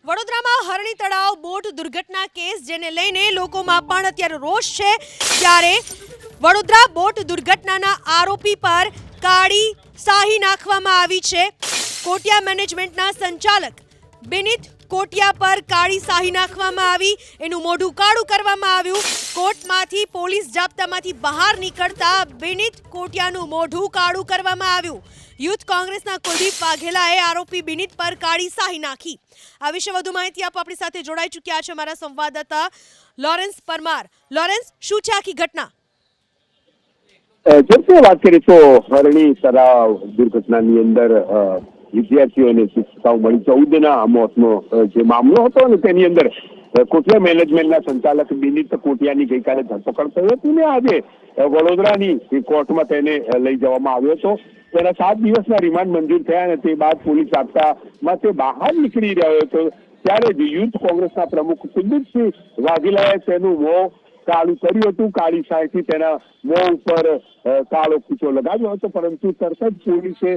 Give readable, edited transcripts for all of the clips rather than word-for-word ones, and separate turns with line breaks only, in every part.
વડોદરામાં હરણી તળાવ બોટ દુર્ઘટના કેસ જેને લઈને લોકોમાં પણ અત્યારે રોષ છે ત્યારે વડોદરા બોટ દુર્ઘટનાના આરોપી પર કાળી શાહી નાખવામાં આવી છે। કોટિયા મેનેજમેન્ટના સંચાલક બિનિત કોટિયા પર કાળી શાહી નાખવામાં આવી, એનું મોઢું કાળું કરવામાં આવ્યું। કોર્ટમાંથી પોલીસ જાપ્તામાંથી બહાર નીકળતા બિનિત કોટિયાનું મોઢું કાળું કરવામાં આવ્યું। યુથ કોંગ્રેસના કુલદીપ વાઘેલાએ આરોપી બિનિત પર કાળી શાહી નાખી। આ વિશે વધુ માહિતી આપવા આપણી સાથે જોડાઈ ચૂક્યા છે અમારા સંવાદદાતા લોરેન્સ પરમાર। લોરેન્સ, શું છે આખી ઘટના?
જેમ કે વાત કરીએ તો હરણી તળાવ દુર્ઘટનાની અંદર વિદ્યાર્થીઓને શિક્ષિકાઓ મળી 14ના મોતનો જે મામલો હતો ને તેની અંદર કોટિયા મેનેજમેન્ટના સંચાલક બિનિત કોટિયાની ગઈકાલે ધરપકડ થઈ હતી ને આજે વડોદરાની કોર્ટમાં તેને લઈ જવામાં આવ્યો હતો। તેના 7 દિવસના રિમાન્ડ મંજૂર થયા અને તે બાદ પોલીસ જાપ્તામાં તે બહાર નીકળી રહ્યો હતો ત્યારે જ યુથ કોંગ્રેસના પ્રમુખ કુલદીપસિંહ વાઘેલાએ તેનું મોં કાળું કર્યું હતું। કાળી શાહીથી તેના મોં ઉપર કાળો કૂચો લગાવ્યો હતો, પરંતુ તરત જ પોલીસે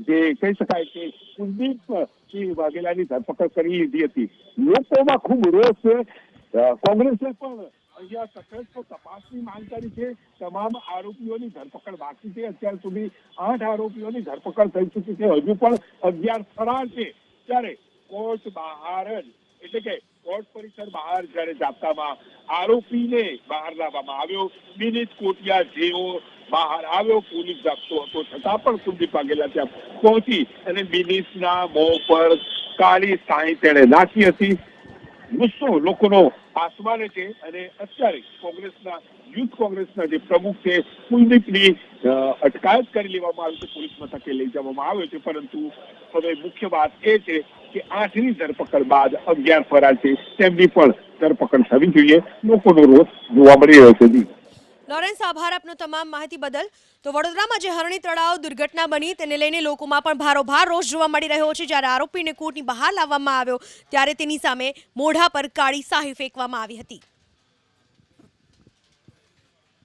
જે કહી શકાય કે કુલદીપસિંહ વાઘેલાની ધરપકડ કરી લીધી હતી। લોકોમાં ખૂબ રોષ છે। કોંગ્રેસે પણ અહીંયા સખત તપાસની માંગ કરી છે। તમામ આરોપીઓની ધરપકડ બાકી છે। અત્યાર સુધી 8 આરોપીઓની ધરપકડ થઈ ચૂકી છે, હજુ પણ 11 ફરાર છે। ત્યારે કોર્ટ બહાર જ એટલે કે કોર્ટ પરિસર બહાર જ્યારે જાપ્તામાં આરોપીને બહાર લાવવામાં આવ્યો, બિનિત કોટિયા જેવો બહાર આવ્યો, પોલીસ જાપ્તો હતો છતાં પણ કુલદીપ વાઘેલા ત્યાં પહોંચી અને બિનિતના મોં પર કાળી શાહી તેણે નાખી હતી। ગુસ્સો લોકોનો આસમાને છે અને અત્યારે યુથ કોંગ્રેસના જે પ્રમુખ છે કુલદીપની અટકાયત કરી લેવામાં આવી છે, પોલીસ મથકે લઈ જવામાં આવ્યો છે। પરંતુ હવે મુખ્ય વાત એ છે કે 8ની ધરપકડ બાદ 11 ફરાર છે, તેમની પણ ધરપકડ થવી જોઈએ। લોકોનો રોષ જોવા મળી રહ્યો છે।
લોરેન્સ, આભાર આપનો તમામ માહિતી બદલ। તો વડોદરામાં જે હરણી તળાવ દુર્ઘટના બની તેને લઈને લોકોમાં પણ ભારોભાર રોષ જોવા મળી રહ્યો છે। જ્યારે આરોપીને કોર્ટની બહાર લાવવામાં આવ્યો ત્યારે તેની સામે મોઢા પર કાળી શાહી ફેંકવામાં આવી હતી।